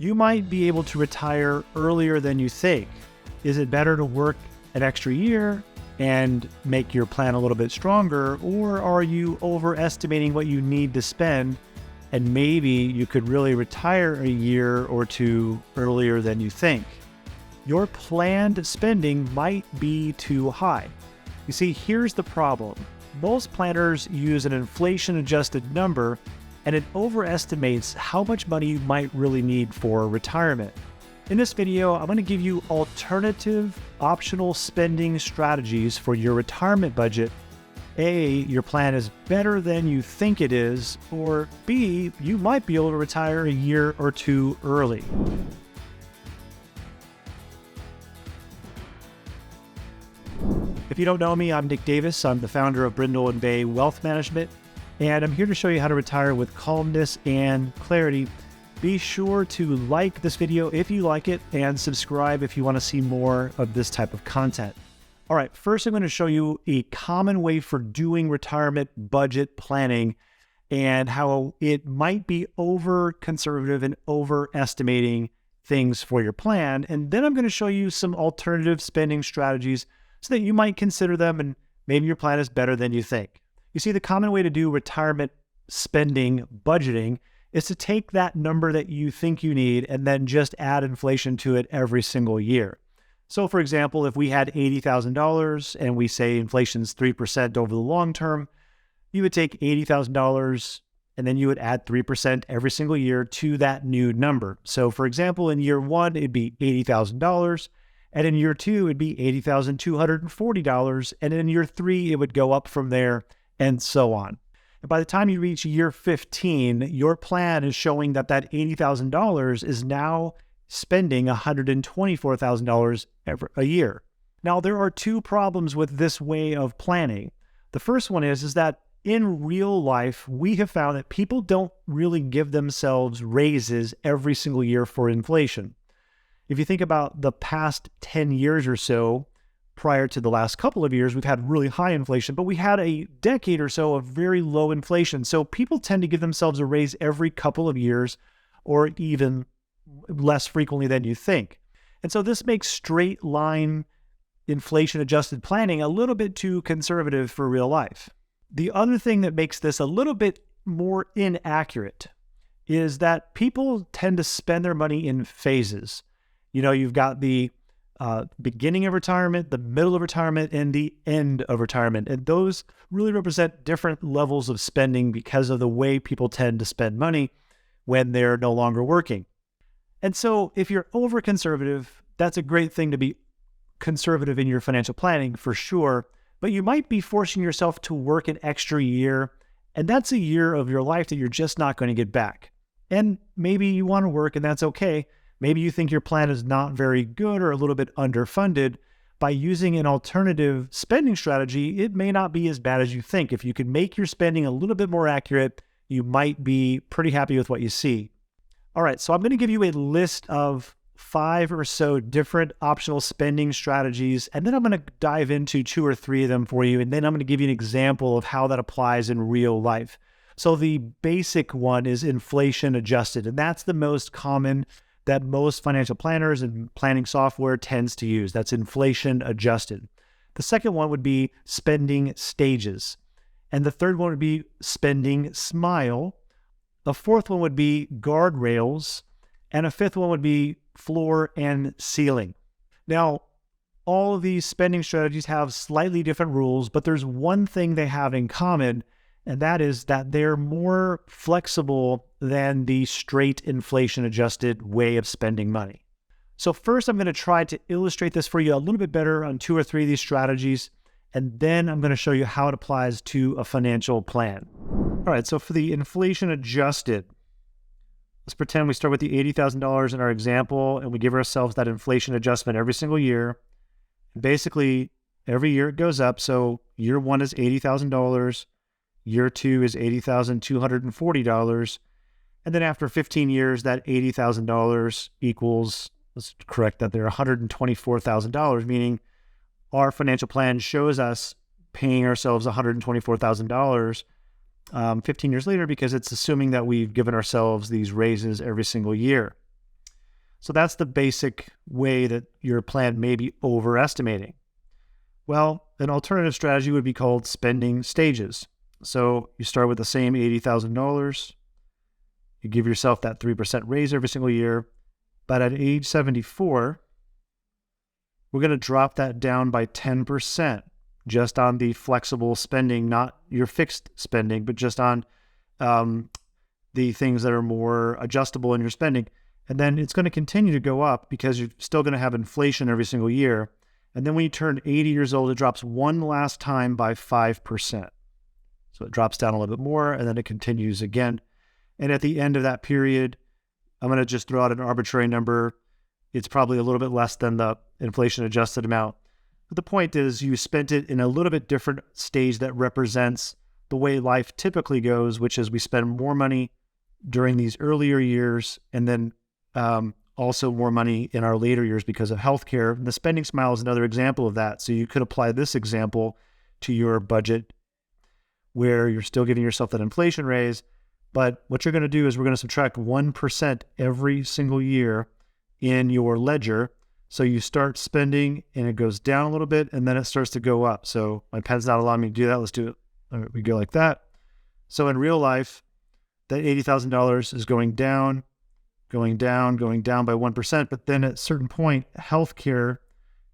You might be able to retire earlier than you think. Is it better to work an extra year and make your plan a little bit stronger, or are you overestimating what you need to spend and maybe you could really retire a year or two earlier than you think? Your planned spending might be too high. You see, here's the problem. Most planners use an inflation-adjusted number, and it overestimates how much money you might really need for retirement. In this video, I'm going to give you alternative optional spending strategies for your retirement budget. A, your plan is better than you think it is, or B, you might be able to retire a year or two early. If you don't know me, I'm Nick Davis. I'm the founder of 𝙊𝙥𝙩𝙞𝙤𝙣 Wealth Management, and I'm here to show you how to retire with calmness and clarity. Be sure to like this video if you like it and subscribe if you want to see more of this type of content. All right, first I'm going to show you a common way for doing retirement budget planning and how it might be over conservative and overestimating things for your plan. And then I'm going to show you some alternative spending strategies so that you might consider them and maybe your plan is better than you think. You see, the common way to do retirement spending budgeting is to take that number that you think you need and then just add inflation to it every single year. So for example, if we had $80,000 and we say inflation's 3% over the long term, you would take $80,000 and then you would add 3% every single year to that new number. So for example, in year one, it'd be $80,000. And in year two, it'd be $80,240. And in year three, it would go up from there and so on. And by the time you reach year 15, your plan is showing that that $80,000 is now spending $124,000 a year. Now, there are two problems with this way of planning. The first one is that in real life, we have found that people don't really give themselves raises every single year for inflation. If you think about the past 10 years or so, prior to the last couple of years, we've had really high inflation, but we had a decade or so of very low inflation. So people tend to give themselves a raise every couple of years or even less frequently than you think. And so this makes straight line inflation adjusted planning a little bit too conservative for real life. The other thing that makes this a little bit more inaccurate is that people tend to spend their money in phases. You know, you've got the beginning of retirement, the middle of retirement, and the end of retirement. And those really represent different levels of spending because of the way people tend to spend money when they're no longer working. And so if you're over conservative, that's a great thing to be conservative in your financial planning for sure, but you might be forcing yourself to work an extra year, and that's a year of your life that you're just not going to get back. And maybe you want to work and that's okay. Maybe you think your plan is not very good or a little bit underfunded. By using an alternative spending strategy, it may not be as bad as you think. If you can make your spending a little bit more accurate, you might be pretty happy with what you see. All right, so I'm going to give you a list of 5 or so different optional spending strategies, and then I'm going to dive into 2 or 3 of them for you, and then I'm going to give you an example of how that applies in real life. So the basic one is inflation adjusted, and that's the most common that most financial planners and planning software tends to use. That's inflation adjusted. The second one would be spending stages. And the third one would be spending smile. The fourth one would be guardrails. And a fifth one would be floor and ceiling. Now, all of these spending strategies have slightly different rules, but there's one thing they have in common, and that is that they're more flexible than the straight inflation-adjusted way of spending money. So first, I'm going to try to illustrate this for you a little bit better on 2 or 3 of these strategies, and then I'm going to show you how it applies to a financial plan. All right, so for the inflation-adjusted, let's pretend we start with the $80,000 in our example, and we give ourselves that inflation adjustment every single year. And basically, every year it goes up, so year 1 is $80,000, year 2 is $80,240. And then after 15 years, that $80,000 equals, let's correct that there, $124,000, meaning our financial plan shows us paying ourselves $124,000 15 years later because it's assuming that we've given ourselves these raises every single year. So that's the basic way that your plan may be overestimating. Well, an alternative strategy would be called spending stages. So you start with the same $80,000. You give yourself that 3% raise every single year. But at age 74, we're going to drop that down by 10% just on the flexible spending, not your fixed spending, but just on the things that are more adjustable in your spending. And then it's going to continue to go up because you're still going to have inflation every single year. And then when you turn 80 years old, it drops one last time by 5%. So it drops down a little bit more, and then it continues again. And at the end of that period, I'm going to just throw out an arbitrary number. It's probably a little bit less than the inflation adjusted amount. But the point is you spent it in a little bit different stage that represents the way life typically goes, which is we spend more money during these earlier years and then also more money in our later years because of healthcare. The spending smile is another example of that. So you could apply this example to your budget where you're still giving yourself that inflation raise, but what you're going to do is we're going to subtract 1% every single year in your ledger. So you start spending and it goes down a little bit and then it starts to go up. So my pen's not allowing me to do that. Let's do it. All right, we go like that. So in real life, that $80,000 is going down by 1%. But then at a certain point, healthcare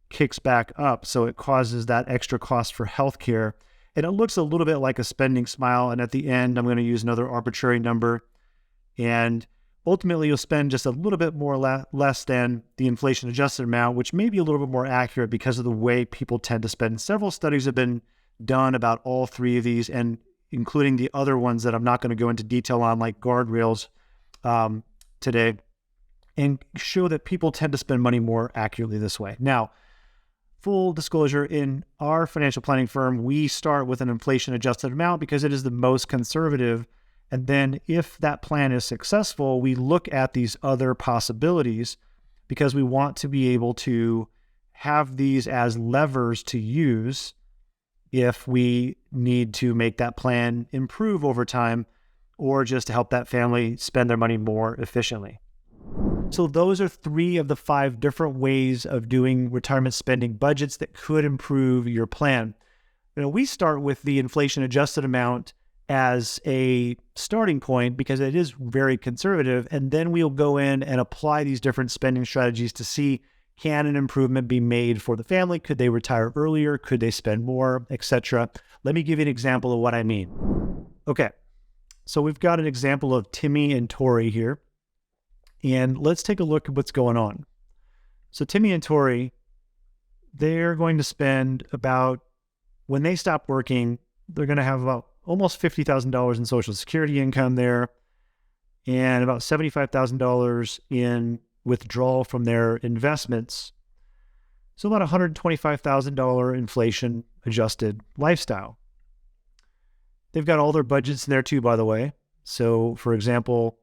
kicks back up. So it causes that extra cost for healthcare. And it looks a little bit like a spending smile. And at the end, I'm going to use another arbitrary number. And ultimately, you'll spend just a little bit more less than the inflation adjusted amount, which may be a little bit more accurate because of the way people tend to spend. Several studies have been done about all three of these, and including the other ones that I'm not going to go into detail on, like guardrails today, and show that people tend to spend money more accurately this way. Now, full disclosure, in our financial planning firm, we start with an inflation adjusted amount because it is the most conservative. And then if that plan is successful, we look at these other possibilities because we want to be able to have these as levers to use if we need to make that plan improve over time or just to help that family spend their money more efficiently. So those are 3 of the 5 different ways of doing retirement spending budgets that could improve your plan. We start with the inflation adjusted amount as a starting point because it is very conservative. And then we'll go in and apply these different spending strategies to see, can an improvement be made for the family? Could they retire earlier? Could they spend more, etc.? Let me give you an example of what I mean. Okay, so we've got an example of Timmy and Tori here. And let's take a look at what's going on. So Timmy and Tori, they're going to spend about, when they stop working, they're going to have about almost $50,000 in Social Security income there and about $75,000 in withdrawal from their investments. So about $125,000 inflation adjusted lifestyle. They've got all their budgets in there too, by the way. So for example,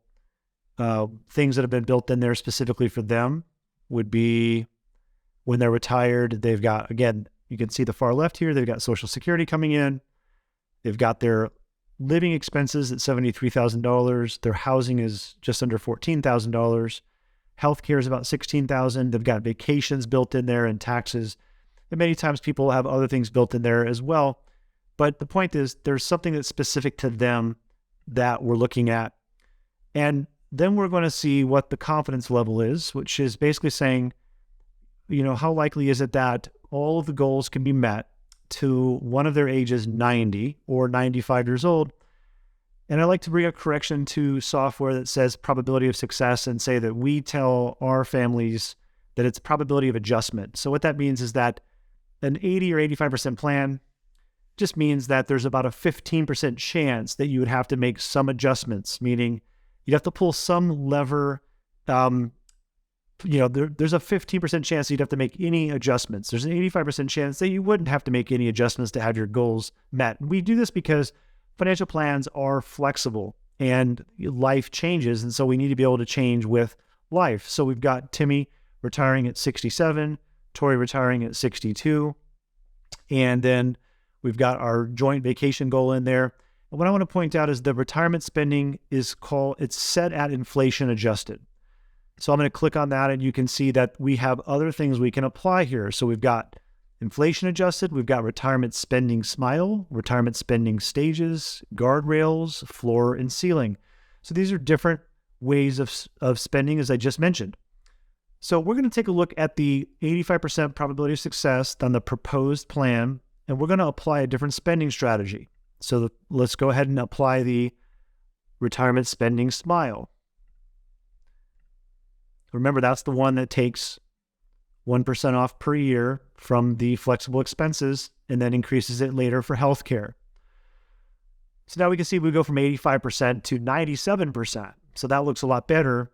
things that have been built in there specifically for them would be when they're retired, they've got, again, you can see the far left here, they've got Social Security coming in. They've got their living expenses at $73,000. Their housing is just under $14,000. Healthcare is about $16,000. They've got vacations built in there and taxes. And many times people have other things built in there as well. But the point is there's something that's specific to them that we're looking at. And then we're going to see what the confidence level is, which is basically saying, how likely is it that all of the goals can be met to one of their ages 90 or 95 years old. And I like to bring a correction to software that says probability of success and say that we tell our families that it's probability of adjustment. So what that means is that an 80 or 85% plan just means that there's about a 15% chance that you would have to make some adjustments, meaning you'd have to pull some lever. There's a 15% chance you'd have to make any adjustments. There's an 85% chance that you wouldn't have to make any adjustments to have your goals met. We do this because financial plans are flexible and life changes. And so we need to be able to change with life. So we've got Timmy retiring at 67, Tori retiring at 62. And then we've got our joint vacation goal in there. And what I want to point out is the retirement spending it's set at inflation adjusted. So I'm going to click on that, and you can see that we have other things we can apply here. So we've got inflation adjusted, we've got retirement spending SMILE, retirement spending stages, guardrails, floor, and ceiling. So these are different ways of spending, as I just mentioned. So we're going to take a look at the 85% probability of success on the proposed plan, and we're going to apply a different spending strategy. So let's go ahead and apply the retirement spending SMILE. Remember, that's the one that takes 1% off per year from the flexible expenses and then increases it later for healthcare. So now we can see we go from 85% to 97%. So that looks a lot better.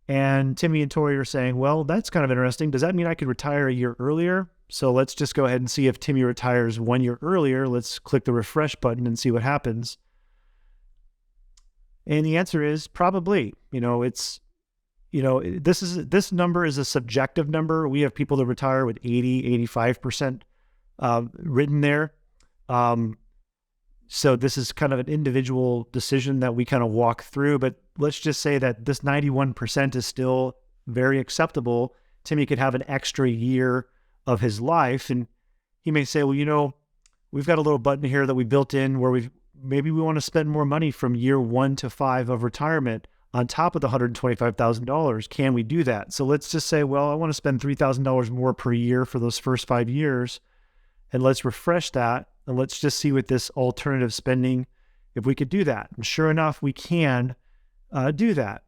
And Timmy and Tori are saying, well, that's kind of interesting. Does that mean I could retire a year earlier? So let's just go ahead and see if Timmy retires 1 year earlier. Let's click the refresh button and see what happens. And the answer is probably. This number is a subjective number. We have people that retire with 80, 85% written there. So this is kind of an individual decision that we kind of walk through, but let's just say that this 91% is still very acceptable. Timmy could have an extra year of his life, and he may say, well, we've got a little button here that we built in where maybe we want to spend more money from year 1 to 5 of retirement on top of the $125,000. Can we do that? So let's just say, well, I want to spend $3,000 more per year for those first 5 years. And let's refresh that. And let's just see with this alternative spending, if we could do that. And sure enough, we can do that.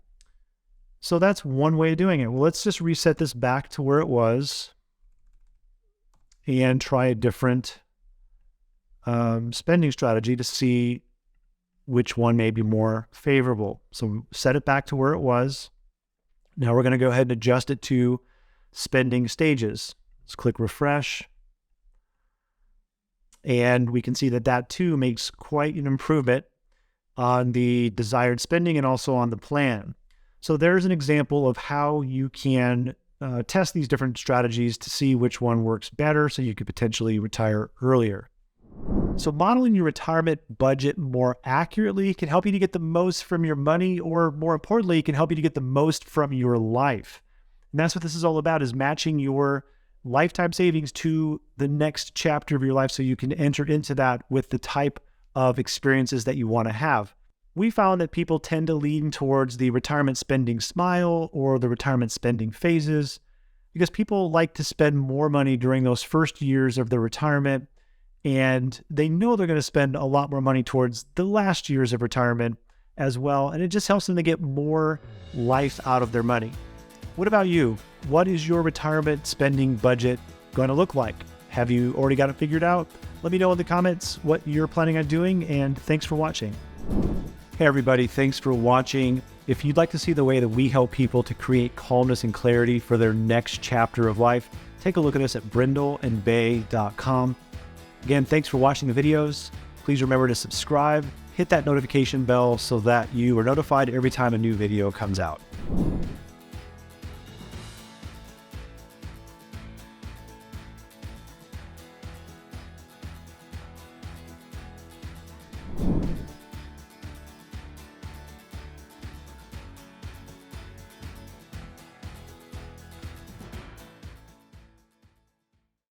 So that's one way of doing it. Well, let's just reset this back to where it was and try a different spending strategy to see which one may be more favorable. So set it back to where it was. Now we're going to go ahead and adjust it to spending stages. Let's click refresh. And we can see that that too makes quite an improvement on the desired spending and also on the plan. So there's an example of how you can test these different strategies to see which one works better so you could potentially retire earlier. So modeling your retirement budget more accurately can help you to get the most from your money, or more importantly, it can help you to get the most from your life. And that's what this is all about, is matching your lifetime savings to the next chapter of your life so you can enter into that with the type of experiences that you want to have. We found that people tend to lean towards the retirement spending SMILE or the retirement spending phases because people like to spend more money during those first years of their retirement, and they know they're going to spend a lot more money towards the last years of retirement as well, and it just helps them to get more life out of their money. What about you? What is your retirement spending budget going to look like? Have you already got it figured out? Let me know in the comments what you're planning on doing, and thanks for watching. Hey everybody, thanks for watching. If you'd like to see the way that we help people to create calmness and clarity for their next chapter of life, take a look at us at 𝙤𝙤𝙤𝙤𝙤𝙤. Again, thanks for watching the videos. Please remember to subscribe, hit that notification bell so that you are notified every time a new video comes out.